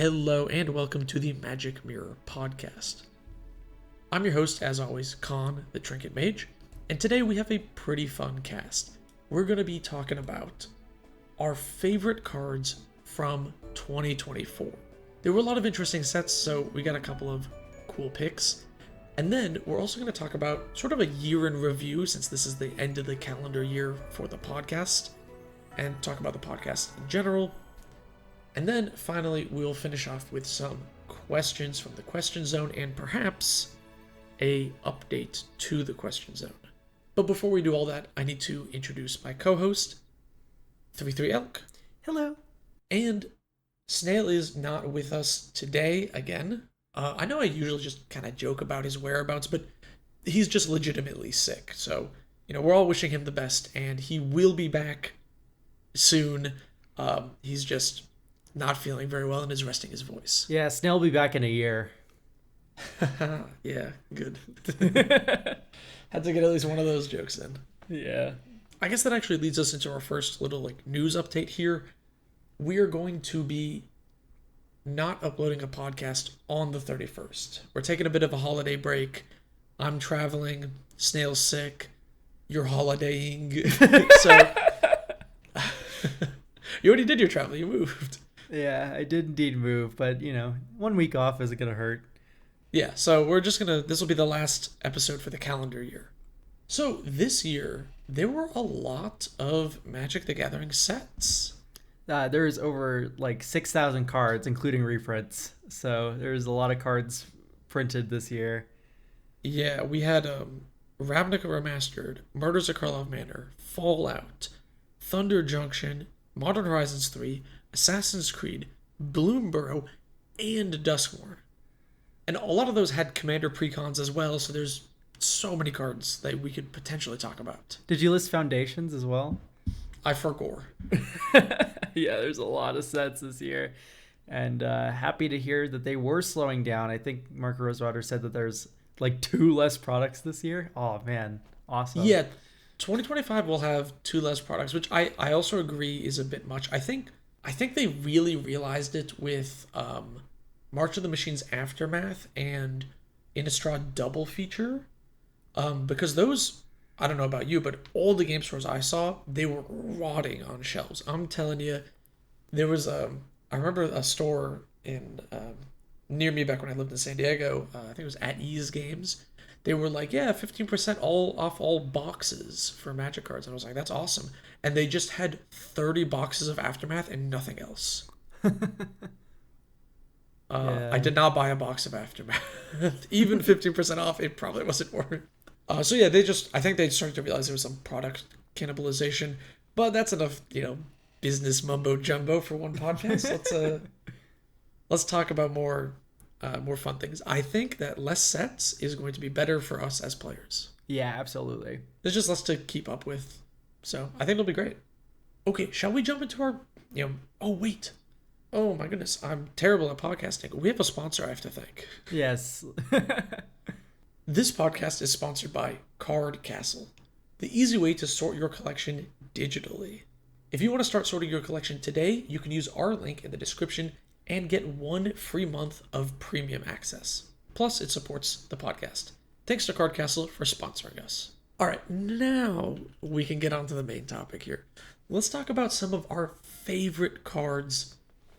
Hello and welcome to the Magic Mirror podcast. I'm your host, as always, Khan, the Trinket Mage, and today we have a pretty fun cast. We're going to be talking about our favorite cards from 2024. There were a lot of interesting sets, so we got a couple of cool picks. And then we're also going to talk about sort of a year in review, since this is the end of the calendar year for the podcast, and talk about the podcast in general. And then finally, we'll finish off with some questions from the question zone and perhaps a update to the question zone. But before we do all that, I need to introduce my co-host, 33 Elk. Hello. And Snail is not with us today again. I know I usually just kind of joke about his whereabouts, but he's just legitimately sick. So, we're all wishing him the best, and he will be back soon. He's just not feeling very well and is resting his voice. Yeah, Snail will be back in a year. Yeah, good. Had to get at least one of those jokes in. Yeah. I guess that actually leads us into our first little news update here. We are going to be not uploading a podcast on the 31st. We're taking a bit of a holiday break. I'm traveling. Snail's sick. You're holidaying. So you already did your travel. You moved. Yeah, I did indeed move, but 1 week off isn't going to hurt. Yeah, so we're just this will be the last episode for the calendar year. So this year, there were a lot of Magic the Gathering sets. There's over 6,000 cards, including reprints. So there's a lot of cards printed this year. Yeah, we had Ravnica Remastered, Murders at Karlov Manor, Fallout, Thunder Junction, Modern Horizons 3, Assassin's Creed, Bloomburrow, and Duskmourn. And a lot of those had Commander precons as well, so there's so many cards that we could potentially talk about. Did you list Foundations as well? I forgot. Yeah, there's a lot of sets this year. And happy to hear that they were slowing down. I think Mark Rosewater said that there's 2 less products this year. Oh, man. Awesome. Yeah, 2025 will have 2 less products, which I also agree is a bit much. I think they really realized it with March of the Machines Aftermath and Innistrad Double Feature. Because those, I don't know about you, but all the game stores I saw, they were rotting on shelves. I'm telling you, there was I remember a store in near me back when I lived in San Diego. I think it was At Ease Games. They were 15% off all boxes for Magic cards. And I was like, that's awesome. And they just had 30 boxes of Aftermath and nothing else. Yeah. I did not buy a box of Aftermath. Even 15% off, it probably wasn't worth it. So yeah, I think they started to realize there was some product cannibalization. But that's enough, business mumbo jumbo for one podcast. Let's talk about more fun things. I think that less sets is going to be better for us as players. Yeah, absolutely. There's just less to keep up with. So I think it'll be great. Okay, shall we jump into our, oh, wait. Oh my goodness, I'm terrible at podcasting. We have a sponsor I have to thank. Yes. This podcast is sponsored by Card Castle, the easy way to sort your collection digitally. If you want to start sorting your collection today, you can use our link in the description and get 1 free month of premium access. Plus, it supports the podcast. Thanks to Card Castle for sponsoring us. All right, now we can get on to the main topic here. Let's talk about some of our favorite cards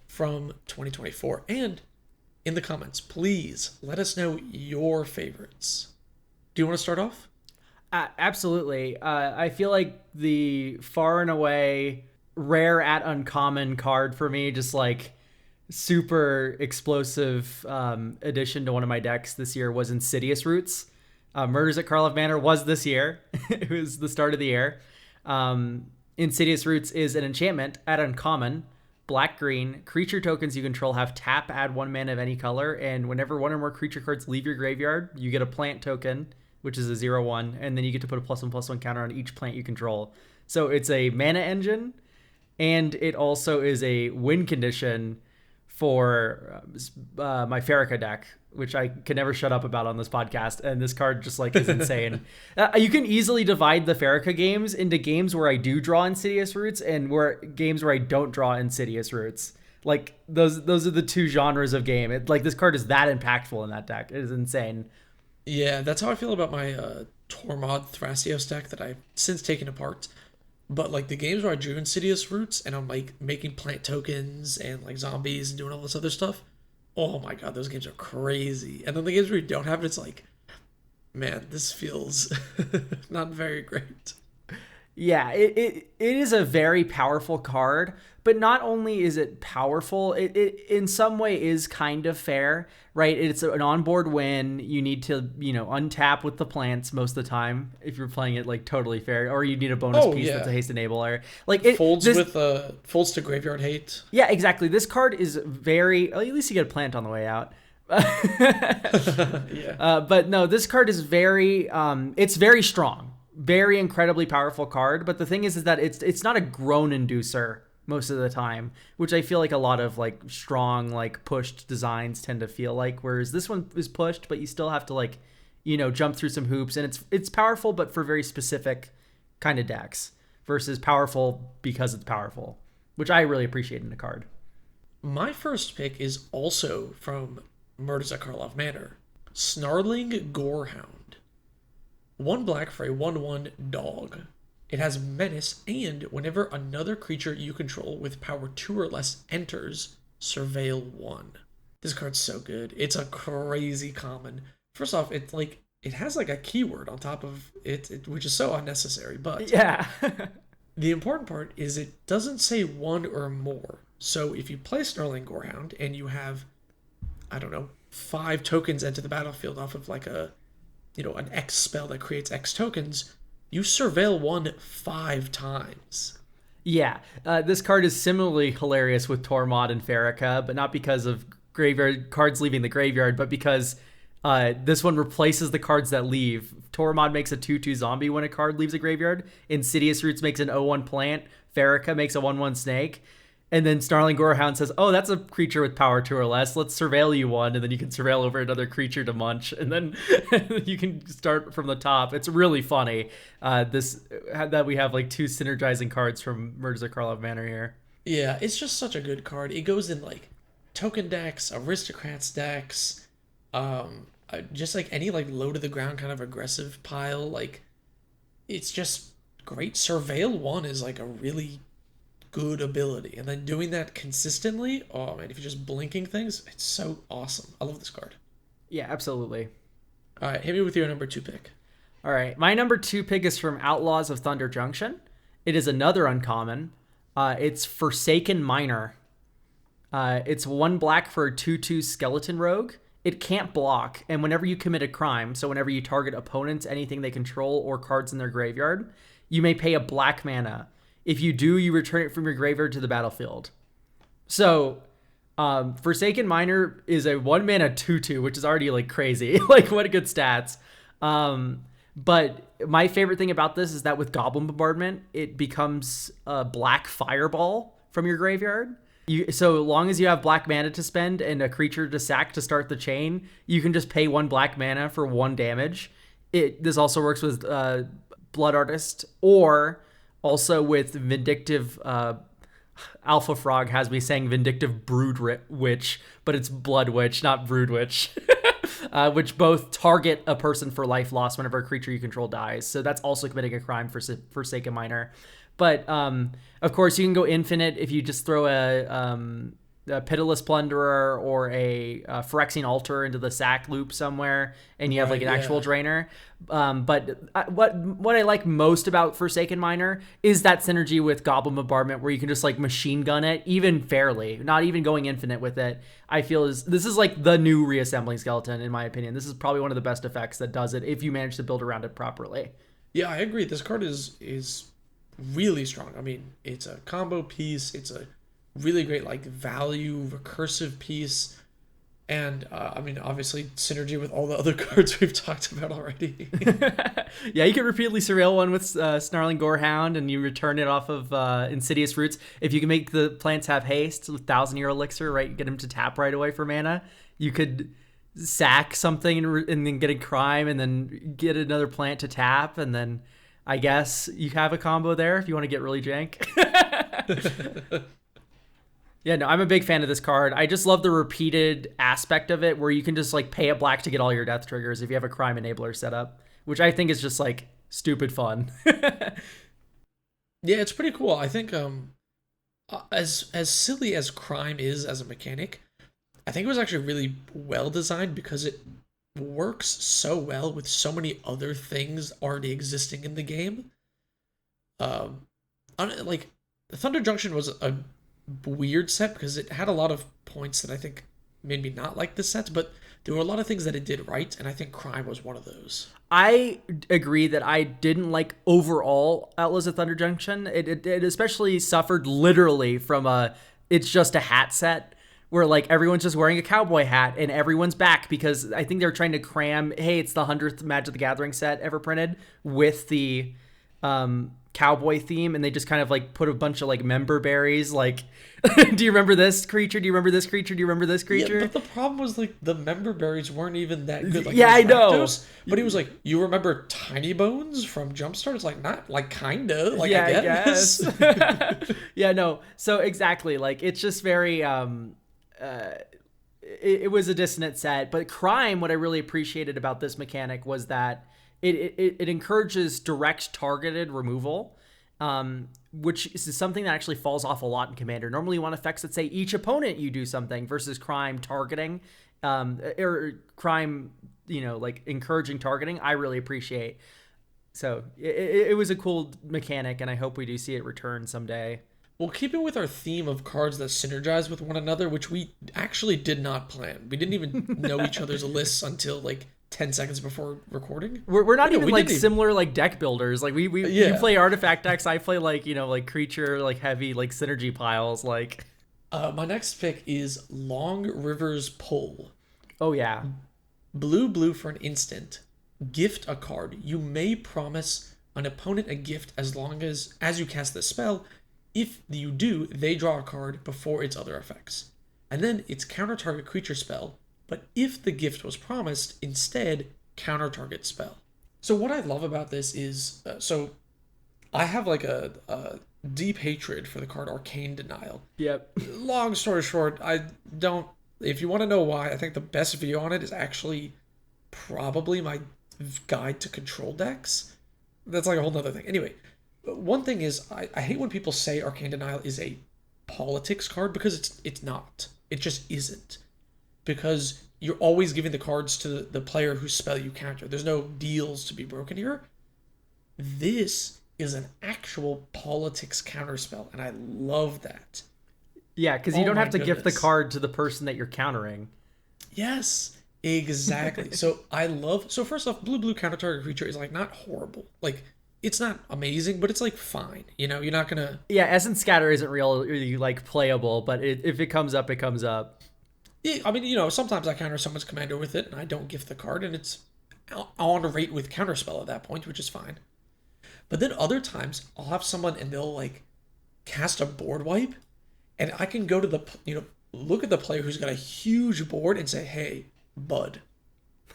from 2024. And in the comments, please let us know your favorites. Do you want to start off? Absolutely. I feel like the far and away rare at uncommon card for me, just super explosive addition to one of my decks this year was Insidious Roots. Murders at Karlov Manor was this year. It was the start of the year. Insidious Roots is an enchantment at uncommon, black-green. Creature tokens you control have tap, add 1 mana of any color, and whenever 1 or more creature cards leave your graveyard, you get a plant token, which is a 0/1, and then you get to put a +1/+1 counter on each plant you control. So it's a mana engine, and it also is a win condition for my Farrakha deck, which I can never shut up about on this podcast. And this card just is insane. You can easily divide the Farrakha games into games where I do draw Insidious Roots and games where I don't draw Insidious Roots. Like those are the two genres of game. Like this card is that impactful in that deck. It is insane. Yeah, that's how I feel about my Tormod Thrasios deck that I've since taken apart. But like the games where I drew Insidious Roots and I'm like making plant tokens and like zombies and doing all this other stuff, oh my god, those games are crazy. And then the games where you don't have it, it's like, man, this feels not very great. Yeah, it is a very powerful card, but not only is it powerful, it in some way is kind of fair, right? It's an onboard win. You need to, untap with the plants most of the time if you're playing it like totally fair, or you need a bonus piece that's a haste enabler. Like it folds folds to graveyard hate. Yeah, exactly. This card is very, well, at least you get a plant on the way out. Yeah. But no, this card is very it's very strong. Very incredibly powerful card, but the thing is that it's not a groan inducer most of the time, which I feel like a lot of like strong like pushed designs tend to feel like, whereas this one is pushed but you still have to like jump through some hoops, and it's powerful but for very specific kind of decks versus powerful because it's powerful, which I really appreciate in a card. My first pick is also from Murders at Karlov Manor, Snarling Gorehound. 1 black for a 1/1 dog. It has menace, and whenever another creature you control with power 2 or less enters, surveil 1. This card's so good. It's a crazy common. First off, it's like it has like a keyword on top of it, which is so unnecessary, but yeah. the important part is it doesn't say 1 or more. So if you play Snarling Gorehound and you have, I don't know, 5 tokens enter the battlefield off of like an X spell that creates X tokens, you surveil 1 5 times. Yeah, this card is similarly hilarious with Tormod and Farrakha, but not because of graveyard cards leaving the graveyard, but because this one replaces the cards that leave. Tormod makes a 2/2 zombie when a card leaves a graveyard. Insidious Roots makes an 0/1 plant. Farrakha makes a 1/1 snake. And then Snarling Gorehound says, oh, that's a creature with power 2 or less. Let's surveil you 1, and then you can surveil over another creature to munch, and then you can start from the top. It's really funny that we have like 2 synergizing cards from Murders at Karlov Manor here. Yeah, it's just such a good card. It goes in like token decks, aristocrats decks, just like any like low to the ground kind of aggressive pile. Like, it's just great. Surveil 1 is like a really good ability, and then doing that consistently, oh man, if you're just blinking things, it's so awesome. I love this card. Yeah, absolutely. All right, hit me with your number 2 pick. All right, my number 2 pick is from Outlaws of Thunder Junction. It is another uncommon. It's Forsaken Miner. It's 1 black for a 2/2 skeleton rogue. It can't block, and whenever you commit a crime, so whenever you target opponents, anything they control, or cards in their graveyard, you may pay a black mana. If you do, you return it from your graveyard to the battlefield. So, Forsaken Miner is a 1 mana 2/2, which is already like crazy. Like, what a good stats. But my favorite thing about this is that with Goblin Bombardment, it becomes a black fireball from your graveyard. So long as you have black mana to spend and a creature to sack to start the chain, you can just pay 1 black mana for 1 damage. This also works with Blood Artist, or also with Vindictive. Alpha Frog has me saying Vindictive Brood Witch, but it's Blood Witch, not Brood Witch. Which both target a person for life loss whenever a creature you control dies. So that's also committing a crime for Forsaken Miner. But of course, you can go infinite if you just throw a Pitiless Plunderer or a Phyrexian Altar into the sack loop somewhere, and you have like an actual drainer. But what I like most about Forsaken Miner is that synergy with Goblin Bombardment, where you can just like machine gun it, even fairly, not even going infinite with it. I feel this is like the new reassembling skeleton, in my opinion. This is probably one of the best effects that does it if you manage to build around it properly. Yeah, I agree. This card is really strong. I mean, it's a combo piece. It's a really great like value recursive piece, and I mean, obviously synergy with all the other cards we've talked about already. Yeah, you can repeatedly surveil 1 with Snarling Gorehound, and you return it off of Insidious Roots. If you can make the plants have haste with 1,000-year elixir, right, get them to tap right away for mana, you could sack something and then get a crime, and then get another plant to tap, and then I guess you have a combo there if you want to get really jank. Yeah, no, I'm a big fan of this card. I just love the repeated aspect of it where you can just like pay a black to get all your death triggers if you have a crime enabler set up, which I think is just like stupid fun. Yeah, it's pretty cool. I think as silly as crime is as a mechanic, I think it was actually really well designed because it works so well with so many other things already existing in the game. Um, like Thunder Junction was a weird set because it had a lot of points that I think made me not like the set, but there were a lot of things that it did right, and I think crime was one of those. I agree that I didn't like overall Outlaws of Thunder Junction. It especially suffered literally from it's just a hat set where like everyone's just wearing a cowboy hat and everyone's back because I think they're trying to cram, hey, it's the 100th Magic the Gathering set ever printed with the cowboy theme, and they just kind of like put a bunch of like member berries like do you remember this creature, do you remember this creature, do you remember this creature? Yeah, but the problem was like the member berries weren't even that good. Like, yeah, I know. Rakdos, but he was like, you remember Tiny Bones from Jumpstart? It's like, not like kinda, like, yeah, I guess. Yeah, no, so exactly, like it's just very it was a dissonant set. But crime, what I really appreciated about this mechanic was that it encourages direct targeted removal, which is something that actually falls off a lot in Commander. Normally you want effects that say each opponent you do something versus crime targeting, or crime, like encouraging targeting. I really appreciate. So it was a cool mechanic, and I hope we do see it return someday. Well, keeping with our theme of cards that synergize with one another, which we actually did not plan. We didn't even know each other's lists until like 10 seconds before recording. We're not even we like didn't similar like deck builders. Like you Yeah. play artifact decks, I play like like creature like heavy like synergy piles like. My next pick is Long River's Pull. Oh yeah. Blue for an instant. Gift a card. You may promise an opponent a gift as long as you cast the spell. If you do, they draw a card before its other effects. And then it's counter target creature spell, but if the gift was promised, instead counter target spell. So what I love about this is, so I have like a deep hatred for the card Arcane Denial. Yep. Long story short, I don't. If you want to know why, I think the best video on it is actually probably my guide to control decks. That's like a whole nother thing. Anyway, one thing is I hate when people say Arcane Denial is a politics card because it's not. It just isn't. Because you're always giving the cards to the player whose spell you counter. There's no deals to be broken here. This is an actual politics counterspell, and I love that. Yeah, because you don't have to gift the goodness. card to the person that you're countering. Yes, exactly. So first off, blue counter target creature is like not horrible. Like it's not amazing, but it's like fine. You're not gonna. Yeah, Essence Scatter isn't really like playable, but if it comes up, it comes up. Yeah, I mean, sometimes I counter someone's commander with it, and I don't gift the card, and it's on rate with counterspell at that point, which is fine. But then other times I'll have someone and they'll like cast a board wipe, and I can go to the look at the player who's got a huge board and say, hey, bud,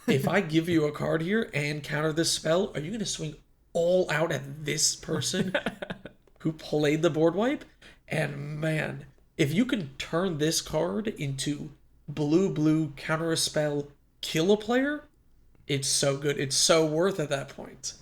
if I give you a card here and counter this spell, are you going to swing all out at this person who played the board wipe? And man, if you can turn this card into blue counter a spell, kill a player, it's so good. It's so worth at that point.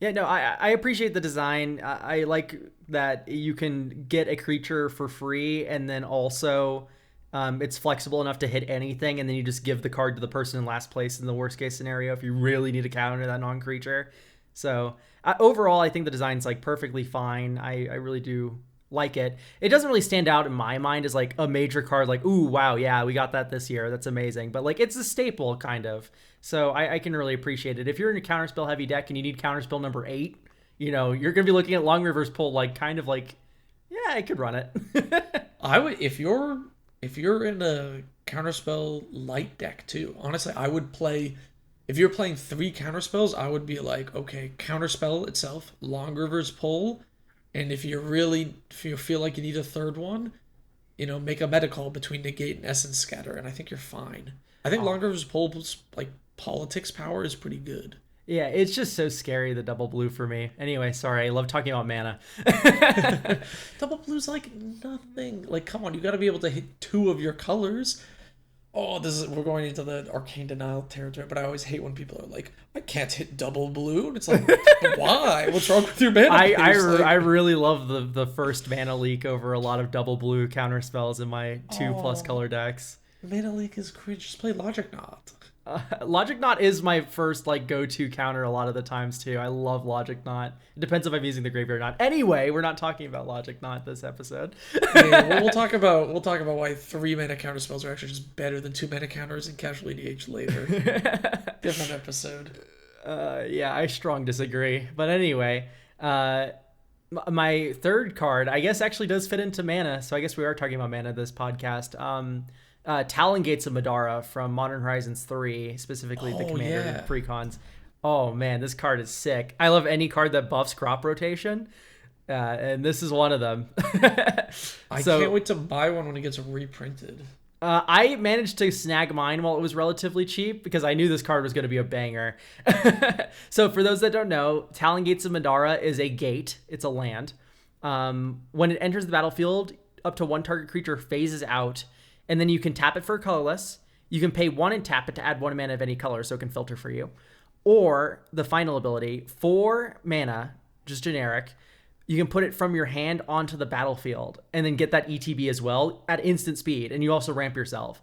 Yeah, no, I appreciate the design. I like that you can get a creature for free, and then also it's flexible enough to hit anything, and then you just give the card to the person in last place in the worst case scenario if you really need to counter that non-creature. So overall, I think the design's like perfectly fine. I really do like it. It doesn't really stand out in my mind as like a major card, like, ooh, wow, yeah, we got that this year. That's amazing. But like it's a staple kind of. So I can really appreciate it. If you're in a counterspell heavy deck and you need counterspell number 8, you're going to be looking at Long River's Pull like kind of like, yeah, I could run it. I would if you're in a counterspell light deck too. Honestly, I would play if you're playing 3 counterspells, I would be like, okay, counterspell itself, Long River's Pull, and if you feel like you need a third one, make a meta call between Negate and Essence Scatter, and I think you're fine. I think Long River's Pull's like politics power is pretty good. Yeah, it's just so scary, the double blue for me. Anyway, sorry, I love talking about mana. Double blue's like nothing. Like, come on, you got to be able to hit two of your colors. Oh, we're going into the arcane denial territory, but I always hate when people are like, I can't hit double blue. And it's like, why? What's wrong with your mana? I really love the first mana leak over a lot of double blue counter spells in my 2+ color decks. Mana leak is cringe. Just play Logic Knot. Logic Knot is my first like go-to counter a lot of the times too. I love Logic Knot. It depends if I'm using the graveyard or not. Anyway, we're not talking about Logic Knot this episode. Yeah, we'll talk about why 3 mana counter spells are actually just better than 2 mana counters in Casual EDH later. Different episode. Yeah, I strong disagree. But anyway, my third card, I guess, actually does fit into mana. So I guess we are talking about mana this podcast. Talon Gates of Madara from Modern Horizons 3, specifically the commander and precons. Oh man, this card is sick. I love any card that buffs crop rotation, and this is one of them. I can't wait to buy one when it gets reprinted. I managed to snag mine while it was relatively cheap because I knew this card was going to be a banger. So for those that don't know, Talon Gates of Madara is a gate. It's a land. When it enters the battlefield, up to one target creature phases out, and then you can tap it for colorless. You can pay 1 and tap it to add 1 mana of any color, so it can filter for you. Or the final ability, 4 mana, just generic. You can put it from your hand onto the battlefield and then get that ETB as well at instant speed. And you also ramp yourself.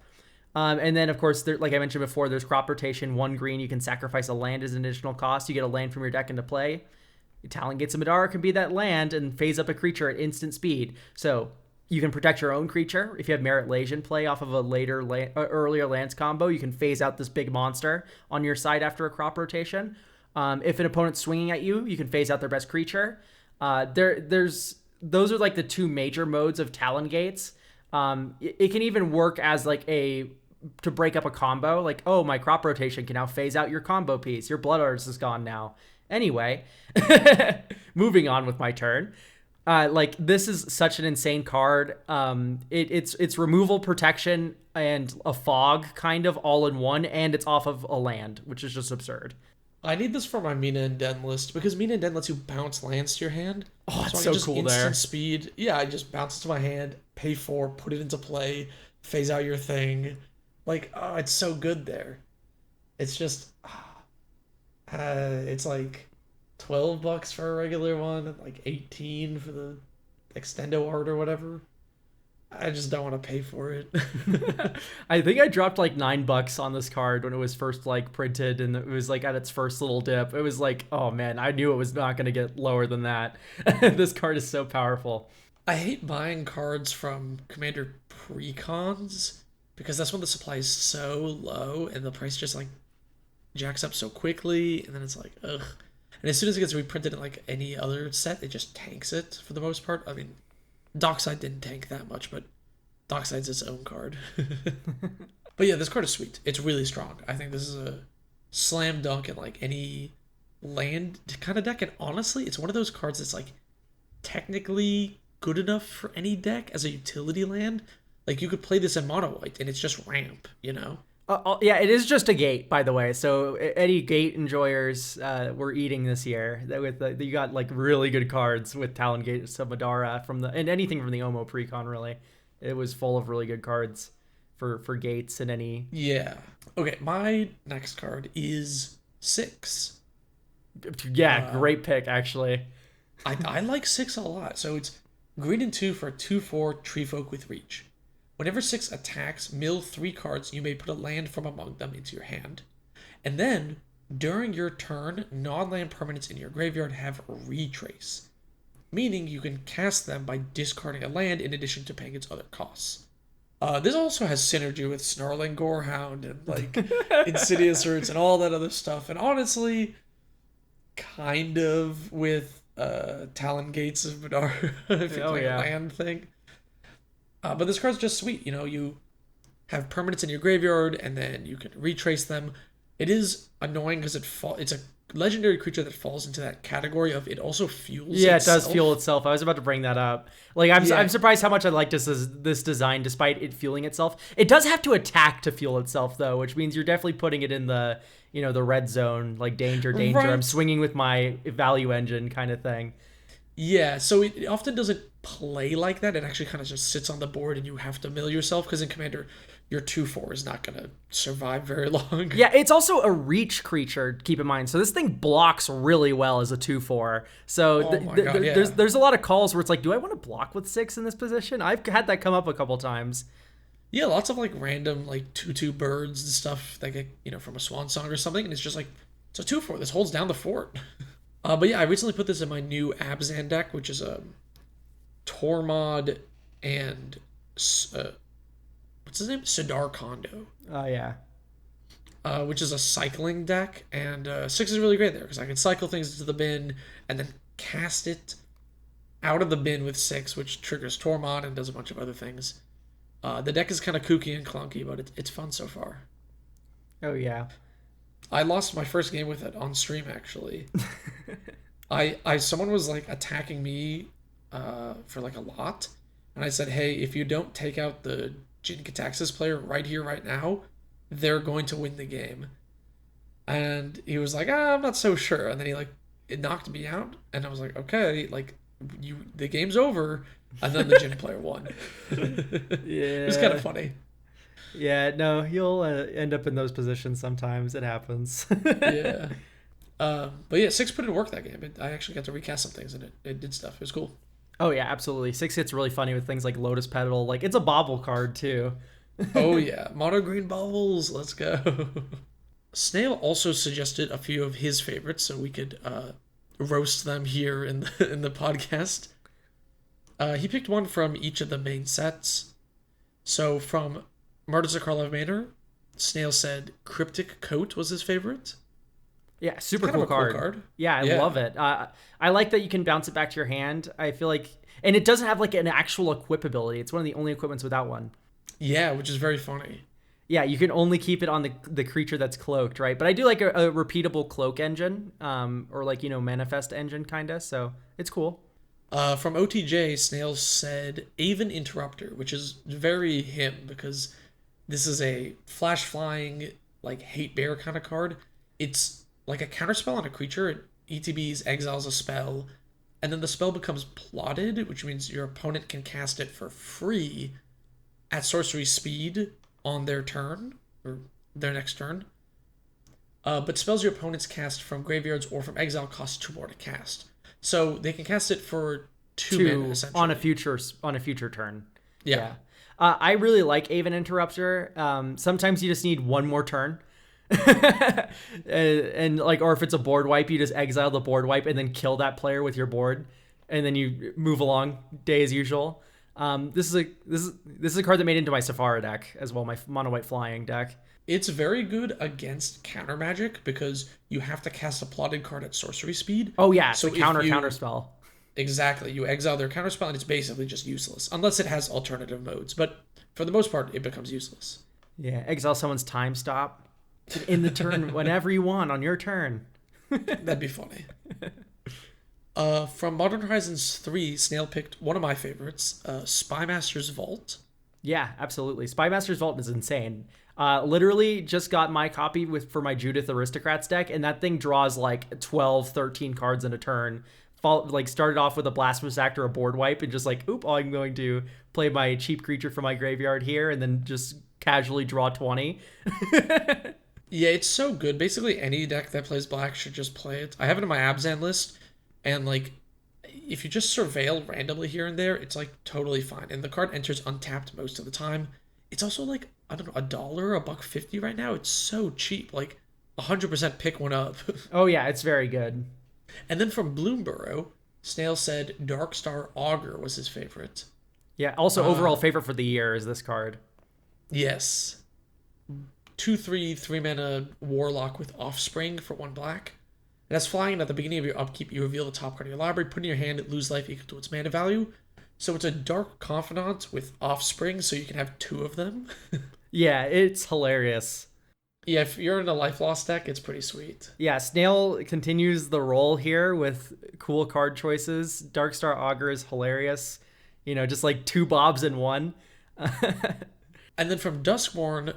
And then, of course, like I mentioned before, there's crop rotation, 1 green. You can sacrifice a land as an additional cost. You get a land from your deck into play. Talon Gates of Madara can be that land and phase up a creature at instant speed. So you can protect your own creature. If you have Merit Legion play off of a earlier lands combo, you can phase out this big monster on your side after a crop rotation. If an opponent's swinging at you, you can phase out their best creature. Those are like the 2 major modes of Talon Gates. It can even work as like to break up a combo. Like, oh, my crop rotation can now phase out your combo piece. Your Blood Artist is gone now. Anyway, moving on with my turn. Like, this is such an insane card. It's removal, protection, and a fog kind of all in one, and it's off of a land, which is just absurd. I need this for my Mina and Den list because Mina and Den lets you bounce lands to your hand. Oh, it's so cool there. Instant speed. Yeah, I just bounce it to my hand, pay 4, put it into play, phase out your thing. Like, oh, it's so good there. It's just, it's like $12 for a regular one, and like 18 for the extendo art or whatever. I just don't want to pay for it. I think I dropped like $9 on this card when it was first like printed, and it was like at its first little dip. It was like, oh man, I knew it was not going to get lower than that. This card is so powerful. I hate buying cards from Commander precons because that's when the supply is so low and the price just like jacks up so quickly, and then it's like, ugh. And as soon as it gets reprinted in like any other set, it just tanks it for the most part. I mean, Dockside didn't tank that much, but Dockside's its own card. But yeah, this card is sweet. It's really strong. I think this is a slam dunk in like any land kind of deck. And honestly, it's one of those cards that's like technically good enough for any deck as a utility land. Like, you could play this in mono white and it's just ramp, you know? Yeah, it is just a gate, by the way. So any gate enjoyers were eating this year. You got like really good cards with Talon Gates of Madara and anything from the Omo precon. Really, it was full of really good cards for gates and any. Yeah. Okay, my next card is 6. Yeah, great pick actually. I like 6 a lot. So it's green and 2 for a 2/4 Tree Folk with Reach. Whenever 6 attacks, mill 3 cards. You may put a land from among them into your hand. And then, during your turn, non-land permanents in your graveyard have retrace, meaning you can cast them by discarding a land in addition to paying its other costs. This also has synergy with Snarling Gorehound and like Insidious Roots and all that other stuff. And honestly, kind of with Talon Gates of Madara, if you're playing a land thing. But this card's just sweet. You know, you have permanents in your graveyard, and then you can retrace them. It is annoying because it's a legendary creature that falls into that category of it also fuels Yeah, it itself. does fuel itself. I was about to bring that up. Like, I'm surprised how much I like this design, despite it fueling itself. It does have to attack to fuel itself, though, which means you're definitely putting it in the the red zone, like danger, danger. Right. I'm swinging with my value engine kind of thing. Yeah, so it often doesn't play like that. It actually kind of just sits on the board and you have to mill yourself because in Commander, your 2/4 is not going to survive very long. Yeah, it's also a reach creature, keep in mind. So this thing blocks really well as a 2/4. So God, yeah. there's a lot of calls where it's like, do I want to block with 6 in this position? I've had that come up a couple times. Yeah, lots of like random like 2/2 birds and stuff that get, from a swan song or something. And it's just like, it's a 2/4. This holds down the fort. But yeah, I recently put this in my new Abzan deck, which is a Tormod and what's his name? Sidar Kondo. Oh, yeah. Which is a cycling deck, and 6 is really great there because I can cycle things into the bin and then cast it out of the bin with 6, which triggers Tormod and does a bunch of other things. The deck is kind of kooky and clunky, but it's fun so far. Oh, yeah. I lost my first game with it on stream, actually. Someone was like attacking me for like a lot, and I said, hey, if you don't take out the Jin Kataxis player right here, right now, they're going to win the game. And he was like, I'm not so sure. And then it knocked me out, and I was like, okay, like the game's over. And then the Jin player won. Yeah, it was kind of funny. Yeah, no, you'll end up in those positions sometimes. It happens. Yeah. But yeah, 6 put in work that game. I actually got to recast some things, and it did stuff. It was cool. Oh yeah, absolutely. 6 hits really funny with things like Lotus Petal. Like, it's a bobble card too. Oh yeah, mono green bubbles. Let's go. Snail also suggested a few of his favorites, so we could roast them here in the podcast. He picked one from each of the main sets. So from Murder to Karlov Manor, Snail said Cryptic Coat was his favorite. Yeah, super cool card. Yeah, I love it. I like that you can bounce it back to your hand. I feel like, and it doesn't have like an actual equip ability. It's one of the only equipments without one. Yeah, which is very funny. Yeah, you can only keep it on the creature that's cloaked, right? But I do like a repeatable cloak engine, or like, manifest engine kind of. So it's cool. From OTJ, Snail said Aven Interrupter, which is very him because this is a flash flying, like hate bear kind of card. It's like a counterspell on a creature. It ETBs, exiles a spell, and then the spell becomes plotted, which means your opponent can cast it for free at sorcery speed on their turn, or their next turn. But spells your opponents cast from graveyards or from exile cost 2 more to cast. So they can cast it for 2 mana, essentially. on a future turn. Yeah. I really like Aven Interrupter. Sometimes you just need one more turn. and like, or if it's a board wipe, you just exile the board wipe and then kill that player with your board, and then you move along day as usual. This is a card that made into my Safari deck as well, my mono white flying deck. It's very good against counter magic because you have to cast a plotted card at sorcery speed. Oh yeah, so counter spell. Exactly. You exile their counter spell and it's basically just useless unless it has alternative modes. But for the most part, it becomes useless. Yeah, exile someone's time stop in the turn whenever you want on your turn. That'd be funny. From Modern Horizons 3, Snail picked one of my favorites, Spymaster's Vault. Yeah, absolutely. Spymaster's Vault is insane. Literally just got my copy for my Judith Aristocrats deck, and that thing draws like 12, 13 cards in a turn. Started off with a Blasphemous Act or a board wipe, and just like, oop, I'm going to play my cheap creature from my graveyard here, and then just casually draw 20. Yeah, it's so good. Basically, any deck that plays black should just play it. I have it in my Abzan list, and like, if you just surveil randomly here and there, it's like totally fine. And the card enters untapped most of the time. It's also like, I don't know, $1, $1.50 right now. It's so cheap. Like 100% pick one up. Oh yeah, it's very good. And then from Bloomborough, Snail said Darkstar Augur was his favorite. Yeah, also overall favorite for the year is this card. Yes. 2/3, 3-mana Warlock with Offspring for 1 black. And as flying, at the beginning of your upkeep, you reveal the top card of your library, put in your hand, lose life equal to its mana value. So it's a Dark Confidant with Offspring, so you can have 2 of them. Yeah, it's hilarious. Yeah, if you're in a life loss deck, it's pretty sweet. Yeah, Snail continues the role here with cool card choices. Darkstar Augur is hilarious. Just like two Bobs in one. And then from Duskborn,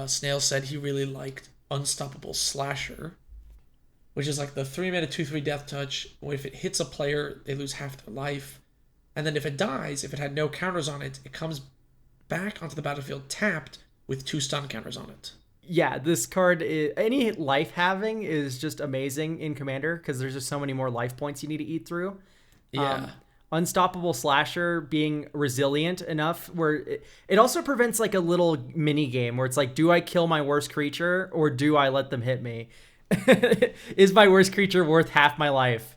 Snail said he really liked Unstoppable Slasher, which is like the 3-mana 2/3 death touch. If it hits a player, they lose half their life. And then if it dies, if it had no counters on it, it comes back onto the battlefield tapped with 2 stun counters on it. Yeah, this card, any life having is just amazing in Commander because there's just so many more life points you need to eat through. Yeah. Unstoppable Slasher being resilient enough where it also prevents like a little mini game where it's like, do I kill my worst creature or do I let them hit me? Is my worst creature worth half my life?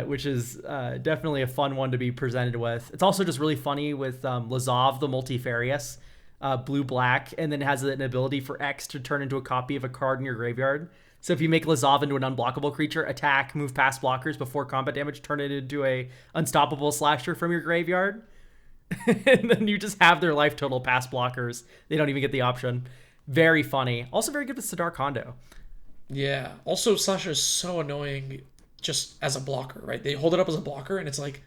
Which is definitely a fun one to be presented with. It's also just really funny with Lazav the Multifarious, blue-black, and then has an ability for X to turn into a copy of a card in your graveyard. So if you make Lazav into an unblockable creature, attack, move past blockers before combat damage, turn it into a Unstoppable Slasher from your graveyard. And then you just have their life total past blockers. They don't even get the option. Very funny. Also very good with Sidar Kondo. Yeah. Also, Slasher is so annoying just as a blocker, right? They hold it up as a blocker, and it's like,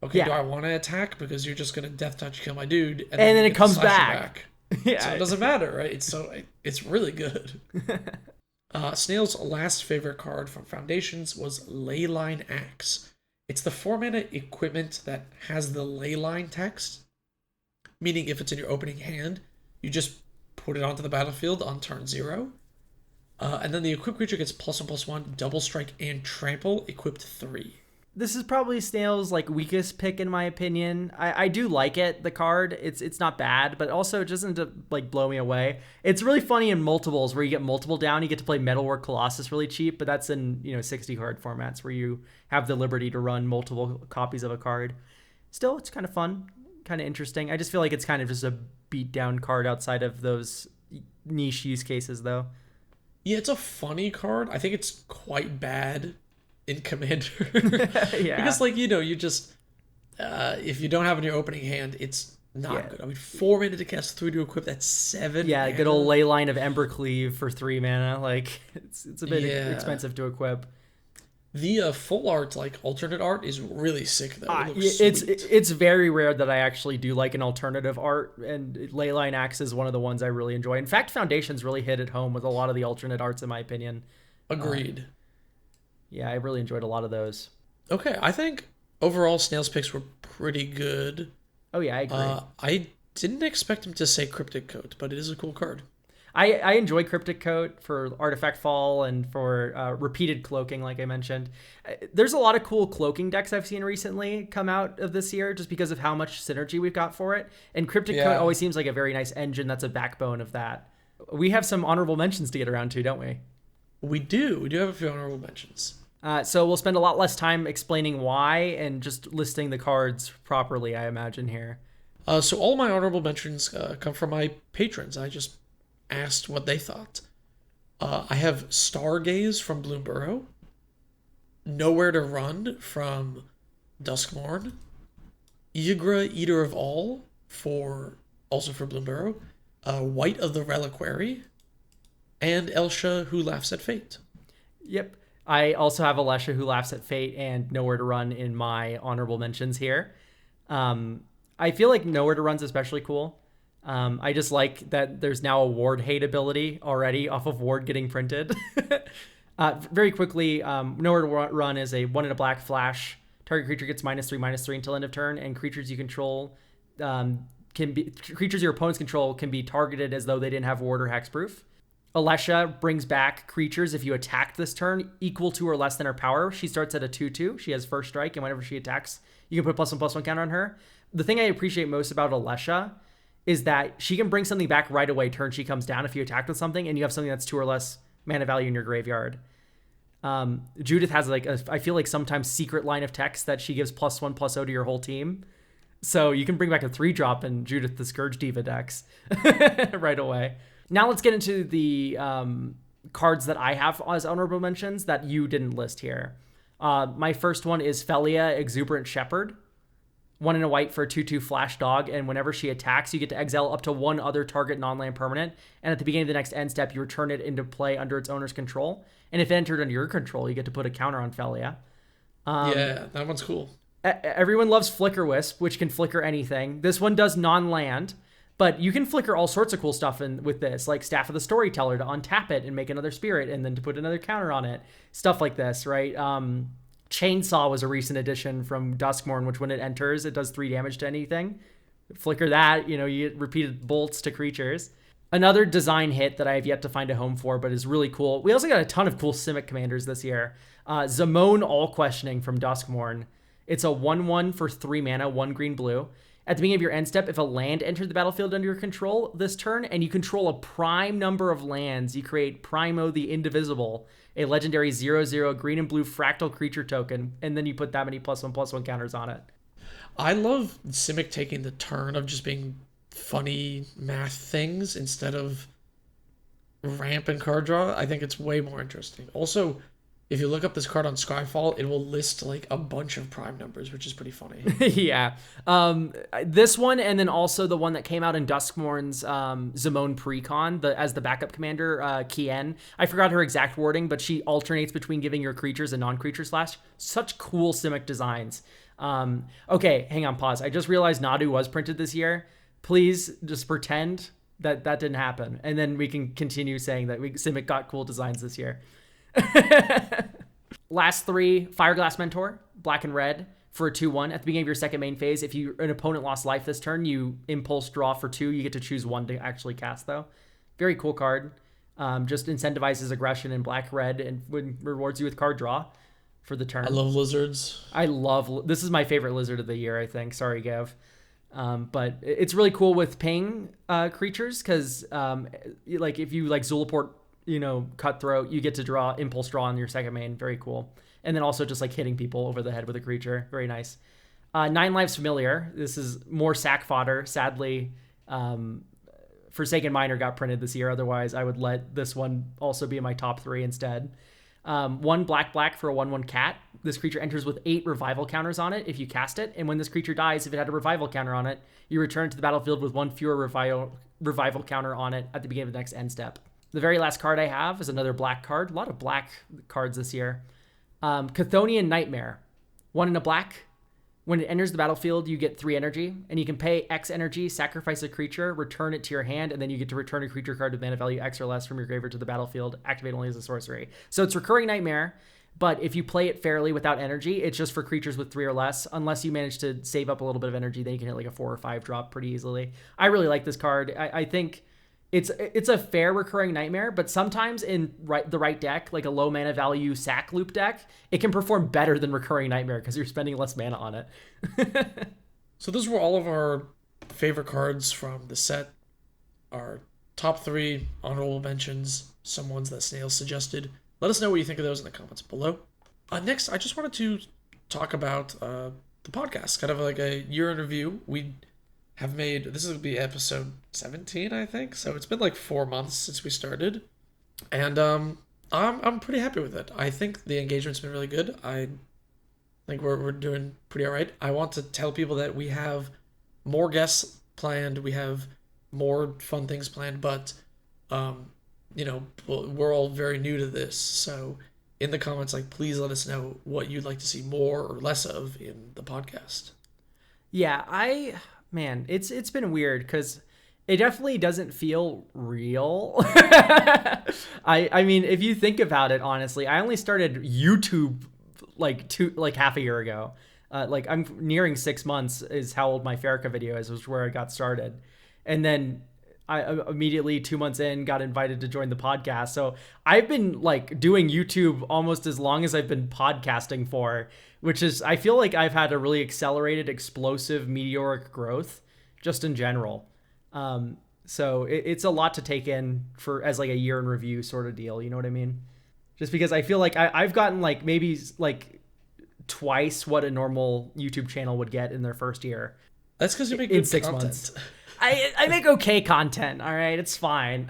okay, do I want to attack? Because you're just going to death touch kill my dude. And then it comes back. Yeah. So it doesn't matter, right? It's really good. Snail's last favorite card from Foundations was Leyline Axe. It's the 4-mana equipment that has the Leyline text, meaning if it's in your opening hand, you just put it onto the battlefield on turn 0. And then the equipped creature gets +1/+1, double strike, and trample, equipped 3. This is probably Snail's like weakest pick in my opinion. I do like it, the card. It's not bad, but also it doesn't like blow me away. It's really funny in multiples where you get multiple down. You get to play Metalwork Colossus really cheap, but that's in 60 card formats where you have the liberty to run multiple copies of a card. Still, it's kind of fun, kind of interesting. I just feel like it's kind of just a beat down card outside of those niche use cases, though. Yeah, it's a funny card. I think it's quite bad in Commander. Yeah. Because, you just, if you don't have in your opening hand, it's not good. I mean, 4 mana to cast 3 to equip, that's 7 Yeah, mana. good old Leyline of Embercleave for 3 mana. Like, it's a bit expensive to equip. The full art, alternate art, is really sick, though. It looks sweet. It's very rare that I actually do like an alternative art, and Leyline Axe is one of the ones I really enjoy. In fact, Foundations really hit it home with a lot of the alternate arts, in my opinion. Agreed. Yeah, I really enjoyed a lot of those. Okay, I think overall Snail's picks were pretty good. Oh yeah, I agree. I didn't expect him to say Cryptic Coat, but it is a cool card. I enjoy Cryptic Coat for Artifact Fall and for repeated cloaking, like I mentioned. There's a lot of cool cloaking decks I've seen recently come out of this year just because of how much synergy we've got for it. And Cryptic Coat always seems like a very nice engine that's a backbone of that. We have some honorable mentions to get around to, don't we? We do. We do have a few honorable mentions. So we'll spend a lot less time explaining why and just listing the cards properly, I imagine, here. So all my honorable mentions come from my patrons. I just asked what they thought. I have Stargaze from Bloomburrow, Nowhere to Run from Duskmorn, Ygra, Eater of All also for Bloomburrow, White of the Reliquary, and Elsha, Who Laughs at Fate. Yep. I also have Alesha, Who Laughs at Fate, and Nowhere to Run in my honorable mentions here. I feel like Nowhere to Run's especially cool. I just like that there's now a Ward hate ability already off of Ward getting printed. Very quickly, Nowhere to Run is a 1 in a black flash. Target creature gets -3/-3 until end of turn, and creatures you control creatures your opponents control can be targeted as though they didn't have Ward or Hexproof. Alesha brings back creatures if you attack this turn equal to or less than her power. She starts at a 2/2. She has first strike, and whenever she attacks, you can put +1/+1 counter on her. The thing I appreciate most about Alesha is that she can bring something back right away turn she comes down if you attacked with something and you have something that's 2 or less mana value in your graveyard. Judith has I feel like sometimes secret line of text that she gives +1/+0 to your whole team. So you can bring back a 3-drop in Judith the Scourge Diva decks right away. Now let's get into the cards that I have as honorable mentions that you didn't list here. My first one is Felia, Exuberant Shepherd. 1 and a white for a 2/2 flash dog, and whenever she attacks, you get to exile up to one other target non-land permanent, and at the beginning of the next end step, you return it into play under its owner's control. And if it entered under your control, you get to put a counter on Felia. Yeah, that one's cool. Everyone loves Flicker Wisp, which can flicker anything. This one does non-land, but you can flicker all sorts of cool stuff with this, like Staff of the Storyteller to untap it and make another spirit, and then to put another counter on it. Stuff like this, right? Chainsaw was a recent addition from Duskmourn, which when it enters, it does 3 damage to anything. Flicker that, you get repeated bolts to creatures. Another design hit that I have yet to find a home for, but is really cool. We also got a ton of cool Simic commanders this year. Zamone All Questioning from Duskmourn. It's a 1/1 for 3 mana, 1 green blue. At the beginning of your end step, if a land entered the battlefield under your control this turn, and you control a prime number of lands, you create Primo the Indivisible, a legendary 0/0 green and blue fractal creature token, and then you put that many +1/+1 counters on it. I love Simic taking the turn of just being funny math things instead of ramp and card draw. I think it's way more interesting. Also, if you look up this card on Skyfall, it will list like a bunch of prime numbers, which is pretty funny. Yeah. This one, and then also the one that came out in Duskmourn's Zamone Precon, as the backup commander, Kien. I forgot her exact wording, but she alternates between giving your creatures a non-creature slash. Such cool Simic designs. Okay, hang on, pause. I just realized Nadu was printed this year. Please just pretend that didn't happen, and then we can continue saying that Simic got cool designs this year. Last 3, Fireglass Mentor, black and red for a 2/1. At the beginning of your second main phase, if an opponent lost life this turn, you impulse draw for 2. You get to choose 1 to actually cast, though. Very cool card. Just incentivizes aggression in black-red and rewards you with card draw for the turn. I love lizards. This is my favorite lizard of the year, I think. Sorry, Gav. But it's really cool with ping creatures, because like if you like Zulaport, Cutthroat, you get to draw impulse draw on your second main. Very cool. And then also just like hitting people over the head with a creature. Very nice. 9 Lives Familiar. This is more sack fodder. Sadly, Forsaken Miner got printed this year. Otherwise, I would let this one also be in my top 3 instead. 1 black for a 1/1 cat. This creature enters with 8 revival counters on it if you cast it. And when this creature dies, if it had a revival counter on it, you return it to the battlefield with 1 fewer revival counter on it at the beginning of the next end step. The very last card I have is another black card. A lot of black cards this year. Chthonian Nightmare. 1 in a black. When it enters the battlefield, you get 3 energy, and you can pay X energy, sacrifice a creature, return it to your hand, and then you get to return a creature card with mana value X or less from your graveyard to the battlefield. Activate only as a sorcery. So it's Recurring Nightmare, but if you play it fairly without energy, it's just for creatures with 3 or less. Unless you manage to save up a little bit of energy, then you can hit like a 4 or 5 drop pretty easily. I really like this card. I think it's a fair Recurring Nightmare, but sometimes in the right deck, like a low mana value sack loop deck, it can perform better than Recurring Nightmare because you're spending less mana on it. So those were all of our favorite cards from the set. Our top 3 honorable mentions, some ones that Snail suggested. Let us know what you think of those in the comments below. Next, I just wanted to talk about the podcast, kind of like a year in review. We have made, this will be episode 17, I think. So it's been like 4 months since we started, and I'm pretty happy with it. I think the engagement's been really good. I think we're doing pretty all right. I want to tell people that we have more guests planned. We have more fun things planned, but we're all very new to this. So in the comments, please let us know what you'd like to see more or less of in the podcast. Yeah, Man, it's been weird because it definitely doesn't feel real. I mean, if you think about it, honestly, I only started YouTube like half a year ago. I'm nearing 6 months is how old my Farrakha video is, was where I got started. And then I immediately 2 months in got invited to join the podcast. So I've been doing YouTube almost as long as I've been podcasting for, which is, I feel like I've had a really accelerated, explosive, meteoric growth just in general. So it's a lot to take in as a year in review sort of deal. You know what I mean? Just because I feel like I've gotten maybe twice what a normal YouTube channel would get in their first year. That's because you make good in 6 content. months. I make okay content. All right. It's fine.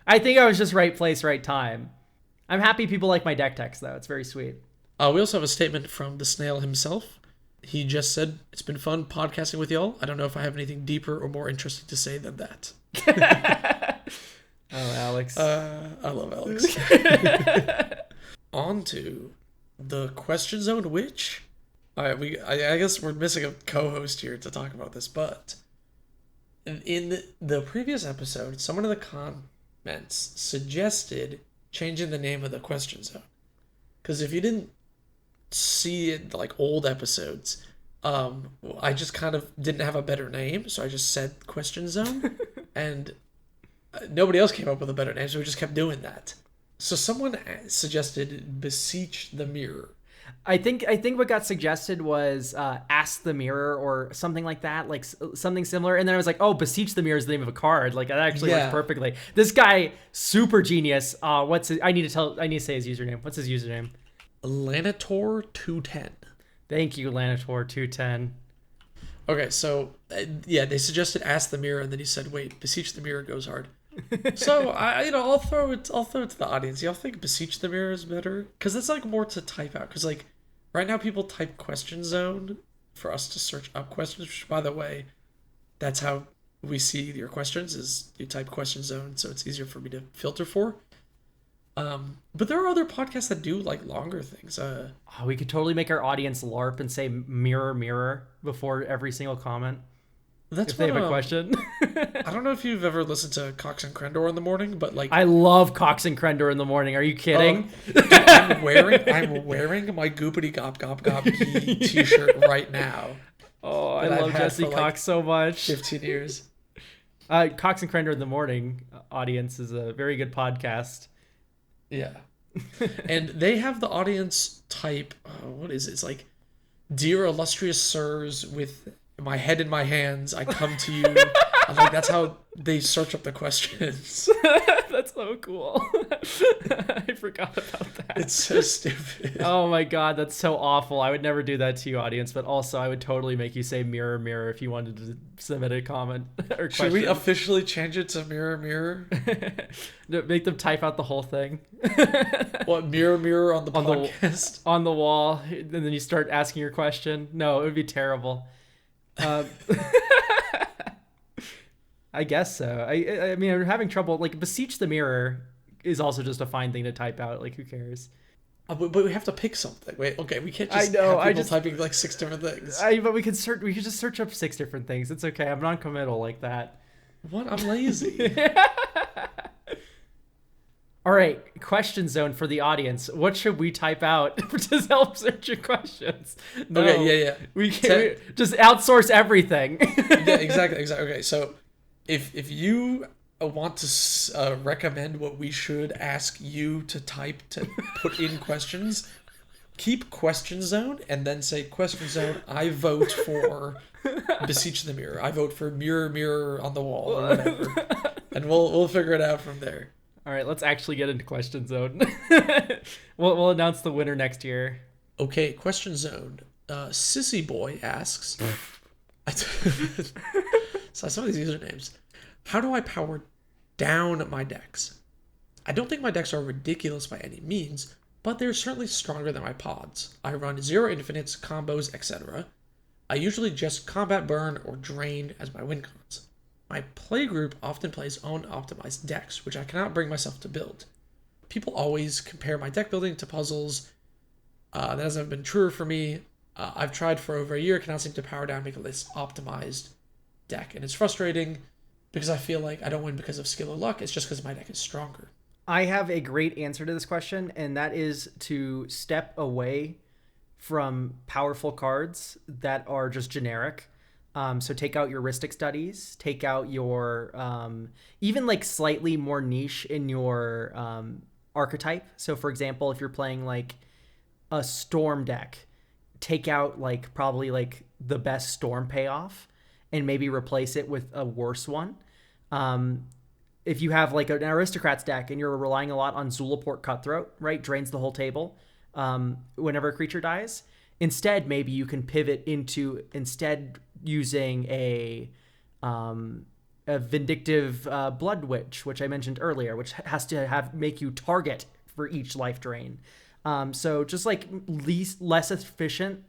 I think I was just right place, right time. I'm happy people like my deck text though. It's very sweet. We also have a statement from the Snail himself. he just said, "It's been fun podcasting with y'all. I don't know if I have anything deeper or more interesting to say than that." Oh, Alex. I love Alex. On to the question zone, which I guess we're missing a co-host here to talk about this, but in the previous episode, someone in the comments suggested changing the name of the question zone. Because if you didn't see it like old episodes, I just kind of didn't have a better name, so I just said question zone, and nobody else came up with a better name, so we just kept doing that. So someone suggested beseech the mirror. I think what got suggested was ask the mirror or something like that, like something similar. And then I was like, oh, beseech the mirror is the name of a card. Like that actually works perfectly. This guy, super genius. I need to say his username. What's his username? Lanator210. Thank you, Lanator210. Okay, so they suggested ask the mirror, and then he said, wait, beseech the mirror goes hard. So I'll throw it to the audience. Y'all think beseech the mirror is better? Because it's like more to type out. Because like right now people type question zone for us to search up questions. Which, by the way, that's how we see your questions. Is you type question zone, so it's easier for me to filter for. But there are other podcasts that do like longer things. We could totally make our audience LARP and say mirror mirror before every single comment. That's if they have a question. I don't know if you've ever listened to Cox and Crendor in the morning, but like I love Cox and Crendor in the morning. Are you kidding? Dude, I'm wearing my Goopity Gop Gop Gop Key t-shirt right now. Oh, I love Jesse Cox so much. 15 years. Cox and Crendor in the morning audience is a very good podcast. Yeah. And they have the audience type, what is it? It's like, dear illustrious sirs, with my head in my hands, I come to you. I'm like, that's how they search up the questions. That's so cool. I forgot about that. It's so stupid. Oh my god, that's so awful. I would never do that to you, audience, but also I would totally make you say mirror, mirror if you wanted to submit a comment or question. Should we officially change it to mirror, mirror? Make them type out the whole thing. What, mirror, mirror on the podcast? On the wall, and then you start asking your question? No, it would be terrible. I guess so. I mean, I'm having trouble. Like, beseech the mirror is also just a fine thing to type out. Like, who cares? But we have to pick something. Wait, okay, we can't just have people typing like 6 different things. But we could just search up 6 different things. It's okay. I'm non-committal like that. What? I'm lazy. All right, question zone for the audience. What should we type out to help search your questions? No, okay, yeah. We just outsource everything. Yeah, exactly. Okay, so if you want to recommend what we should ask you to type to put in questions, keep question zone and then say question zone, I vote for beseech the mirror. I vote for mirror, mirror on the wall or whatever. And we'll figure it out from there. All right, let's actually get into question zone. We'll announce the winner next year. Okay, question zone. Sissy Boy asks. So some of these usernames. How do I power down my decks? I don't think my decks are ridiculous by any means, but they're certainly stronger than my pods. I run 0 infinites, combos, etc. I usually just combat burn or drain as my win cons. My playgroup often plays unoptimized decks, which I cannot bring myself to build. People always compare my deck building to puzzles. That hasn't been true for me. I've tried for over a year, cannot seem to power down, make a less optimized deck. And it's frustrating because I feel like I don't win because of skill or luck. It's just because my deck is stronger. I have a great answer to this question, and that is to step away from powerful cards that are just generic. So take out your heuristic studies, take out your even like slightly more niche in your archetype. So for example, if you're playing like a storm deck, take out like probably like the best storm payoff and maybe replace it with a worse one. If you have like an aristocrats deck and you're relying a lot on Zulaport Cutthroat, right? Drains the whole table whenever a creature dies. Instead, maybe you can pivot into using a vindictive blood witch, which I mentioned earlier, which has to make you target for each life drain. So just like less efficient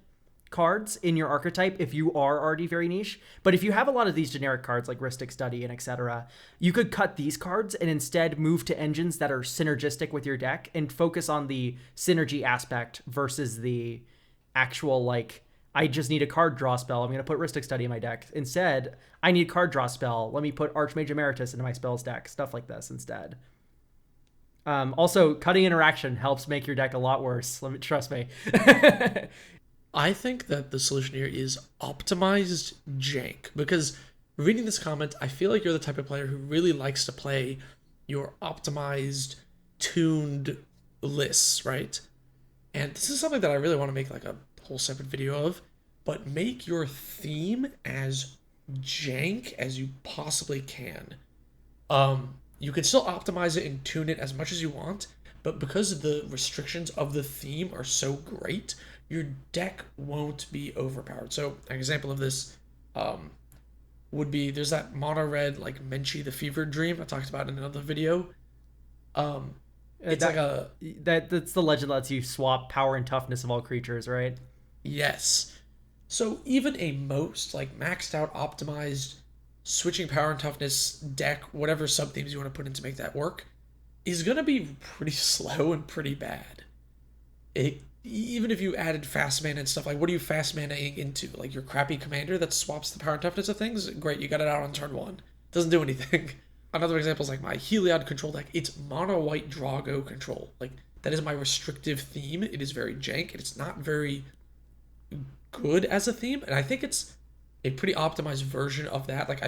cards in your archetype if you are already very niche. But if you have a lot of these generic cards like Rhystic Study and etc., you could cut these cards and instead move to engines that are synergistic with your deck and focus on the synergy aspect versus the actual, like, I just need a card draw spell, I'm going to put Rhystic Study in my deck. Instead, I need a card draw spell, let me put Archmage Emeritus into my spells deck, stuff like this instead. Also, cutting interaction helps make your deck a lot worse. Trust me. I think that the solution here is optimized jank, because reading this comment, I feel like you're the type of player who really likes to play your optimized, tuned lists, right? And this is something that I really want to make like a whole separate video of, but make your theme as jank as you possibly can. You can still optimize it and tune it as much as you want, but because the restrictions of the theme are so great, your deck won't be overpowered. So an example of this would be, there's that mono red like Menchi the Fever Dream I talked about in another video. It's that's the legend that lets you swap power and toughness of all creatures, right? Yes. So even a most like maxed out optimized switching power and toughness deck, whatever sub themes you want to put in to make that work, is gonna be pretty slow and pretty bad. Even if you added fast mana and stuff, like what are you fast manaing into? Like your crappy commander that swaps the power and toughness of things? Great, you got it out on turn 1. Doesn't do anything. Another example is like my Heliod control deck. It's mono white Drago control. Like that is my restrictive theme. It is very jank. It's not very good as a theme, and I think it's a pretty optimized version of that. Like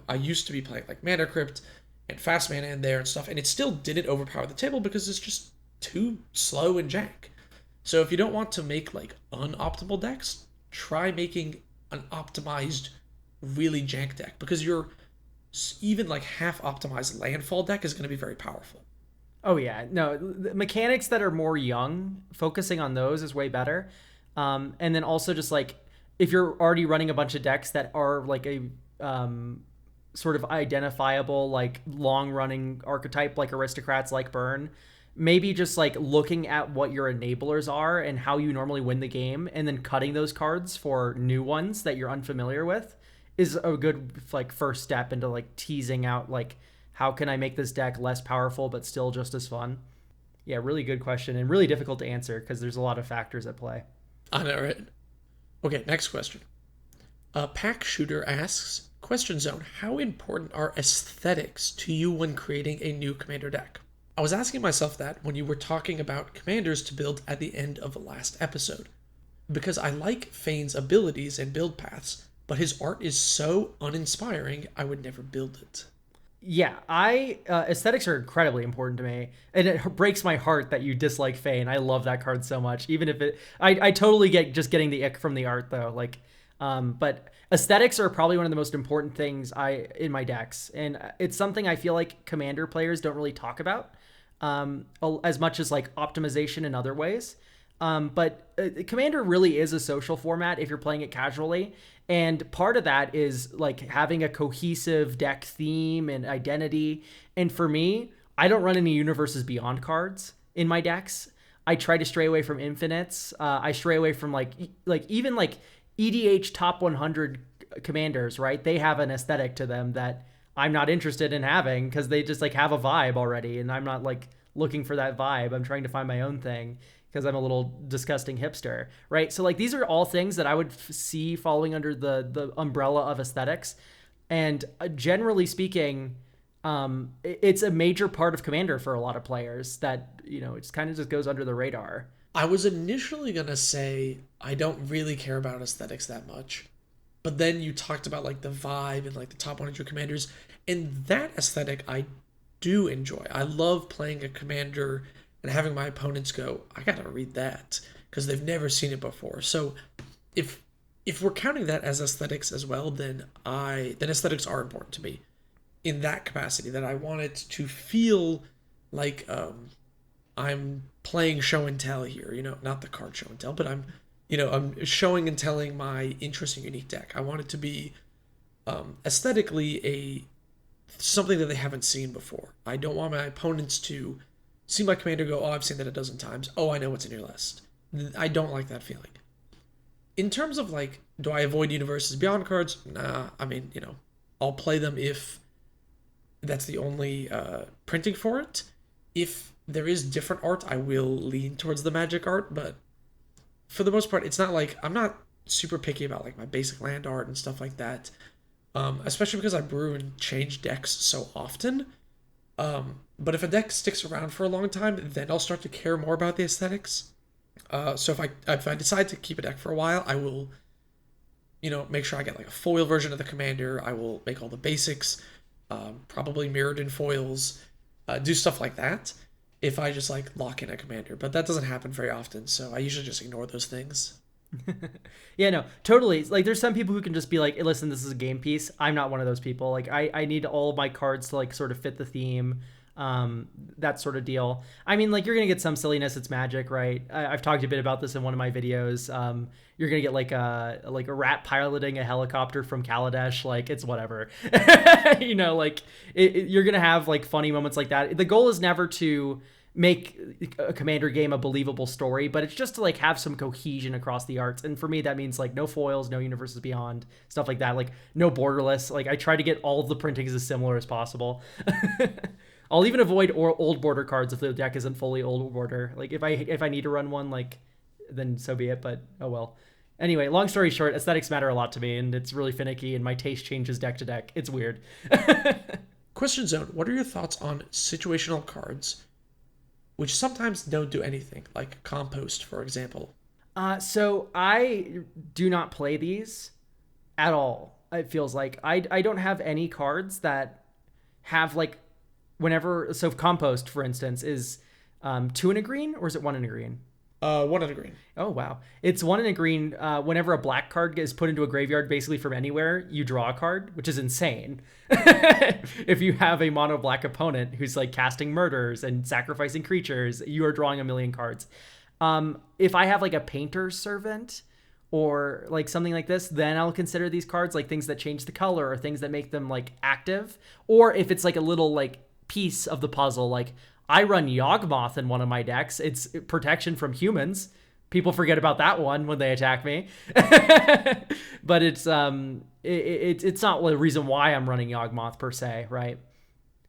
I used to be playing like Mana Crypt and fast mana in there and stuff, and it still didn't overpower the table because it's just too slow and jank. So if you don't want to make like unoptimal decks, try making an optimized, really jank deck, because your even like half optimized landfall deck is going to be very powerful. Oh yeah, no, the mechanics that are more young, focusing on those is way better. And then also just like if you're already running a bunch of decks that are like a sort of identifiable like long running archetype like aristocrats like Burn, maybe just like looking at what your enablers are and how you normally win the game and then cutting those cards for new ones that you're unfamiliar with is a good like first step into like teasing out like how can I make this deck less powerful but still just as fun. Yeah, really good question and really difficult to answer because there's a lot of factors at play. I know, right? Okay, next question. Pack Shooter asks, Question Zone, how important are aesthetics to you when creating a new commander deck? I was asking myself that when you were talking about commanders to build at the end of the last episode, because I like Fane's abilities and build paths, but his art is so uninspiring, I would never build it. Yeah, aesthetics are incredibly important to me, and it breaks my heart that you dislike Fane. I love that card so much, even if I totally get just getting the ick from the art though. Like, but aesthetics are probably one of the most important things in my decks, and it's something I feel like commander players don't really talk about, as much as like optimization in other ways. But commander really is a social format if you're playing it casually. And part of that is like having a cohesive deck theme and identity. And for me, I don't run any Universes Beyond cards in my decks. I try to stray away from infinites. I stray away from like even like EDH top 100 commanders, right? They have an aesthetic to them that I'm not interested in having because they just like have a vibe already. And I'm not like looking for that vibe. I'm trying to find my own thing because I'm a little disgusting hipster, right? So like these are all things that I would see falling under the umbrella of aesthetics. And generally speaking, it's a major part of Commander for a lot of players that, you know, it kind of just goes under the radar. I was initially going to say I don't really care about aesthetics that much. But then you talked about like the vibe and like the top 100 commanders. And that aesthetic I do enjoy. I love playing a commander and having my opponents go, I gotta read that because they've never seen it before. So if we're counting that as aesthetics as well, then aesthetics are important to me in that capacity, that I want it to feel like I'm playing show and tell here, you know, not the card show and tell, but I'm showing and telling my interesting, unique deck. I want it to be aesthetically something that they haven't seen before. I don't want my opponents to see my commander go, oh, I've seen that a dozen times. Oh, I know what's in your list. I don't like that feeling. In terms of like, do I avoid Universes Beyond cards? Nah. I mean, I'll play them if that's the only printing for it. If there is different art, I will lean towards the Magic art, but for the most part, it's not like I'm not super picky about like my basic land art and stuff like that. Especially because I brew and change decks so often. But if a deck sticks around for a long time, then I'll start to care more about the aesthetics. So if I decide to keep a deck for a while, I will, make sure I get like a foil version of the commander. I will make all the basics, probably mirrored in foils, do stuff like that. If I just like lock in a commander, but that doesn't happen very often, so I usually just ignore those things. Yeah, no, totally. Like, there's some people who can just be like, hey, listen, this is a game piece. I'm not one of those people. Like, I need all of my cards to like sort of fit the theme, that sort of deal. I mean, like, you're gonna get some silliness. It's Magic, right? I've talked a bit about this in one of my videos. You're gonna get like a rat piloting a helicopter from Kaladesh. Like, it's whatever. Like you're gonna have like funny moments like that. The goal is never to make a commander game a believable story, but it's just to like have some cohesion across the arts. And for me, that means like no foils, no Universes Beyond, stuff like that. Like no borderless. Like I try to get all of the printings as similar as possible. I'll even avoid old border cards if the deck isn't fully old border. Like if I need to run one, like then so be it. But oh well. Anyway, long story short, aesthetics matter a lot to me, and it's really finicky, and my taste changes deck to deck. It's weird. Question Zone, what are your thoughts on situational cards, which sometimes don't do anything, like Compost, for example? So I do not play these at all. It feels like I don't have any cards that have like so Compost, for instance, is 2 in a green, or is it 1 in a green? 1 in a green. Oh, wow. It's 1 in a green. Whenever a black card gets put into a graveyard, basically from anywhere, you draw a card, which is insane. If you have a mono black opponent who's like casting murders and sacrificing creatures, you are drawing a million cards. If I have like a painter's servant or like something like this, then I'll consider these cards like things that change the color or things that make them like active. Or if it's like a little like piece of the puzzle, like I run Yawgmoth in one of my decks. It's protection from humans. People forget about that one when they attack me. But it's not the reason why I'm running Yawgmoth per se, right?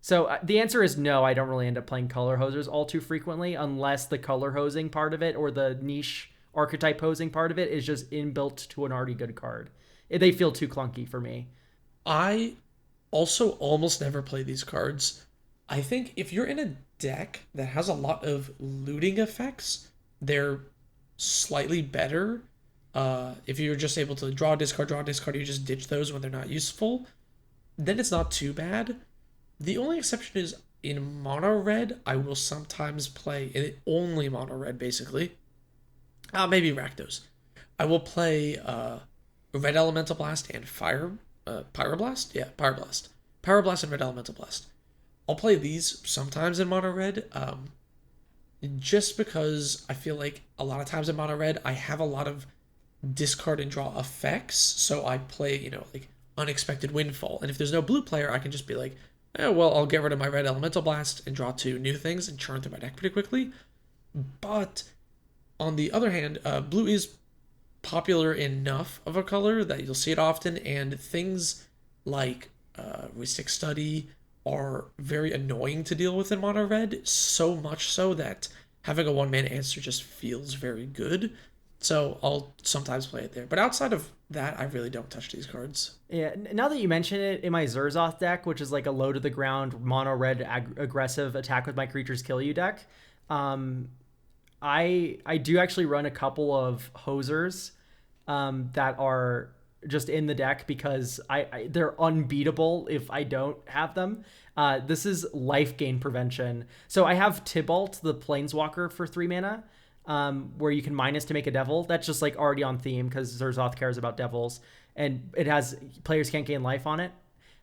So the answer is no, I don't really end up playing color hosers all too frequently unless the color hosing part of it or the niche archetype hosing part of it is just inbuilt to an already good card. They feel too clunky for me. I also almost never play these cards. I think if you're in a deck that has a lot of looting effects, they're slightly better. If you're just able to draw a discard, you just ditch those when they're not useful, then it's not too bad. The only exception is in mono red, I will sometimes play, and only mono red basically. Maybe Rakdos. I will play Red Elemental Blast and Pyroblast? Yeah, Pyroblast. Pyroblast and Red Elemental Blast. I'll play these sometimes in mono red, just because I feel like a lot of times in mono red, I have a lot of discard and draw effects, so I play, like Unexpected Windfall. And if there's no blue player, I can just be like, well, I'll get rid of my Red Elemental Blast and draw 2 new things and churn through my deck pretty quickly. But on the other hand, blue is popular enough of a color that you'll see it often, and things like Rhystic Study are very annoying to deal with in mono red, so much so that having a 1-mana answer just feels very good. So I'll sometimes play it there. But outside of that, I really don't touch these cards. Yeah, now that you mention it, in my Zerzoth deck, which is like a low to the ground mono red aggressive attack with my creatures kill you deck, I do actually run a couple of hosers that are just in the deck because they're unbeatable if I don't have them. This is life gain prevention. So I have Tybalt, the Planeswalker, for 3 mana, where you can minus to make a devil. That's just like already on theme because Zerzoth cares about devils, and it has players can't gain life on it.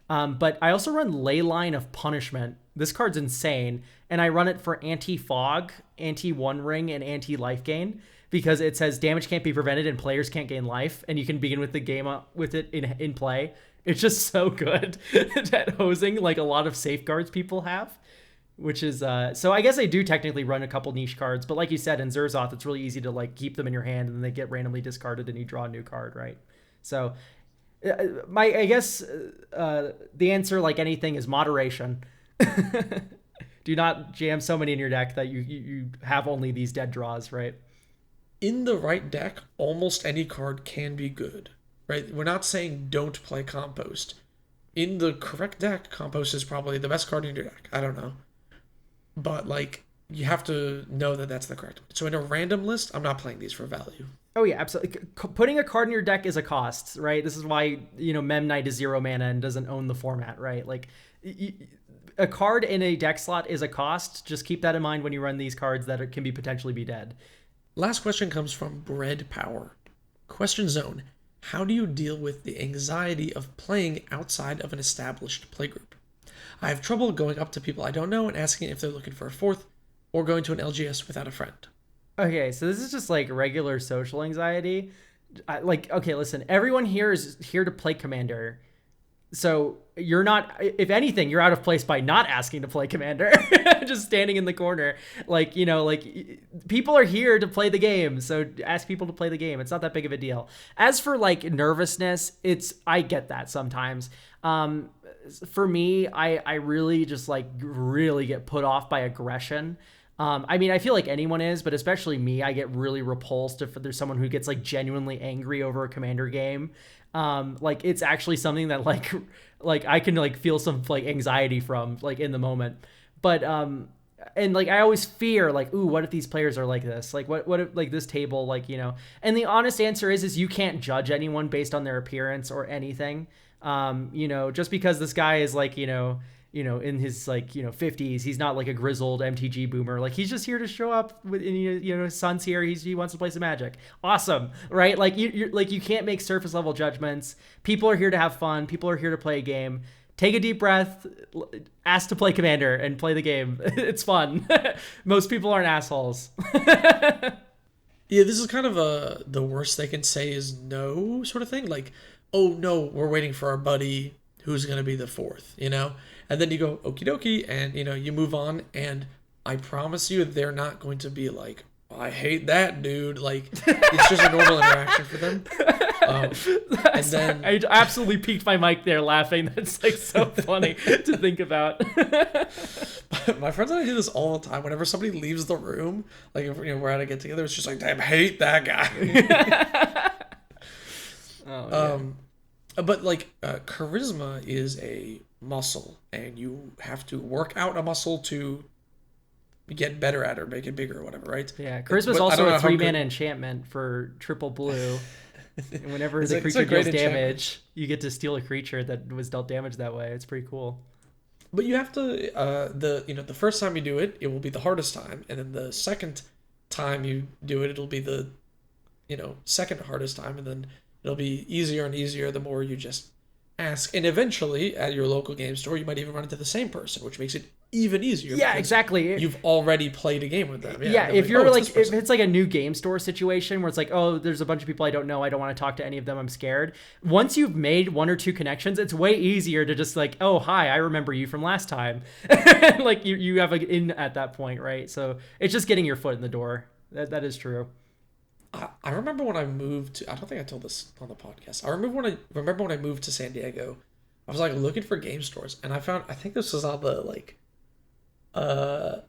But I also run Leyline of Punishment. This card's insane, and I run it for anti-fog, anti-one ring, and anti-life gain because it says damage can't be prevented and players can't gain life, and you can begin with the game with it in play. It's just so good at hosing, like a lot of safeguards people have. which is so I guess I do technically run a couple niche cards, but like you said, in Zerzoth, it's really easy to like keep them in your hand and then they get randomly discarded and you draw a new card, right? So I guess the answer, like anything, is moderation. Do not jam so many in your deck that you have only these dead draws, right? In the right deck, almost any card can be good, right? We're not saying don't play Compost. In the correct deck, Compost is probably the best card in your deck. I don't know. But, like, you have to know that that's the correct one. So in a random list, I'm not playing these for value. Oh, yeah, absolutely. Putting a card in your deck is a cost, right? This is why, Mem Knight is 0 mana and doesn't own the format, right? Like, a card in a deck slot is a cost. Just keep that in mind when you run these cards that can be potentially be dead. Last question comes from Bread Power. Question Zone. How do you deal with the anxiety of playing outside of an established playgroup? I have trouble going up to people I don't know and asking if they're looking for a fourth, or going to an LGS without a friend. Okay, so this is just like regular social anxiety. Okay, listen, everyone here is here to play Commander. So you're not, if anything, you're out of place by not asking to play Commander, just standing in the corner. People are here to play the game. So ask people to play the game. It's not that big of a deal. As for like nervousness, I get that sometimes. For me, I really just like really get put off by aggression. I feel like anyone is, but especially me, I get really repulsed if there's someone who gets like genuinely angry over a Commander game. It's actually something that like I can like feel some like anxiety from like in the moment. But and like I always fear like, ooh, what if these players are like this? Like what if like this table, like, and the honest answer is you can't judge anyone based on their appearance or anything. Just because this guy is like, in his like 50s, he's not like a grizzled MTG boomer. Like he's just here to show up with, his son's here. He wants to play some Magic. Awesome, right? Like you can't make surface level judgments. People are here to have fun. People are here to play a game. Take a deep breath. Ask to play Commander and play the game. It's fun. Most people aren't assholes. Yeah, this is kind of the worst they can say is no sort of thing. Like, oh no, we're waiting for our buddy who's gonna be the fourth, And then you go, okie dokie, and, you move on, and I promise you they're not going to be like, I hate that dude. Like, it's just a normal interaction for them. And then I absolutely peaked my mic there laughing. That's like so funny to think about. My friends and I do this all the time. Whenever somebody leaves the room, like if we're at a get together, it's just like, damn, hate that guy. But like charisma is a muscle, and you have to work out a muscle to get better at or make it bigger or whatever, right? Yeah, charisma is also a 3-mana enchantment for triple blue. And whenever the creature deals damage, you get to steal a creature that was dealt damage that way. It's pretty cool. But you have to the first time you do it, it will be the hardest time, and then the second time you do it, it'll be the second hardest time, and then it'll be easier and easier the more you just ask. And eventually, at your local game store, you might even run into the same person, which makes it even easier. Yeah, exactly. You've already played a game with them. Yeah, if you're like, if it's like a new game store situation where it's like, oh, there's a bunch of people I don't know, I don't want to talk to any of them, I'm scared. Once you've made one or two connections, it's way easier to just like, oh, hi, I remember you from last time. Like you have an in at that point, right? So it's just getting your foot in the door. That is true. I remember when I moved to, I don't think I told this on the podcast. I remember when I moved to San Diego, I was like looking for game stores, and I think this was on the like EDH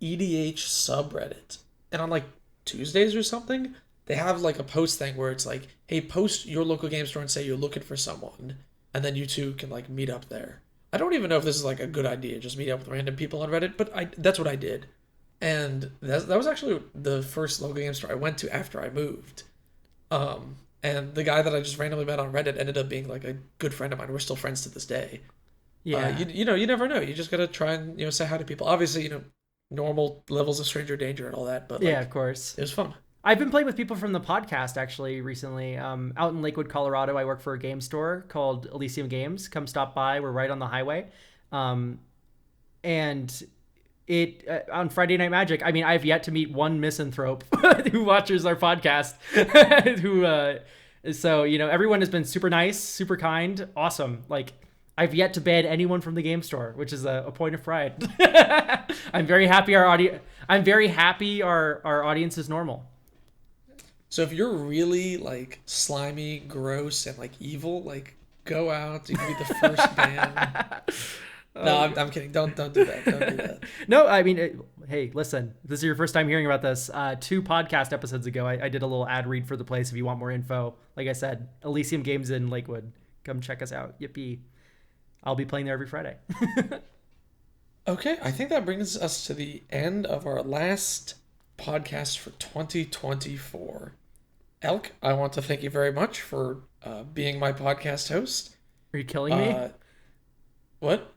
subreddit, and on like Tuesdays or something, they have like a post thing where it's like, hey, post your local game store and say you're looking for someone, and then you two can like meet up there. I don't even know if this is like a good idea, just meet up with random people on Reddit, but that's what I did. And that was actually the first local game store I went to after I moved. And the guy that I just randomly met on Reddit ended up being like a good friend of mine. We're still friends to this day. Yeah. You never know. You just gotta try and say hi to people. Obviously, normal levels of stranger danger and all that. But yeah, of course, it was fun. I've been playing with people from the podcast actually recently. Out in Lakewood, Colorado, I work for a game store called Elysium Games. Come stop by. We're right on the highway. And it on Friday Night Magic, I mean, I've yet to meet one misanthrope who watches our podcast. So everyone has been super nice, super kind, awesome. Like I've yet to ban anyone from the game store, which is a point of pride. I'm very happy our audience is normal. So if you're really like slimy, gross, and like evil, like go out. You can be the first ban. No, I'm kidding. Don't do that. Don't do that. No, I mean, hey, listen. If this is your first time hearing about this. 2 podcast episodes ago, I did a little ad read for the place. If you want more info, like I said, Elysium Games in Lakewood. Come check us out. Yippee! I'll be playing there every Friday. Okay, I think that brings us to the end of our last podcast for 2024. Elk, I want to thank you very much for being my podcast host. Are you killing me? What?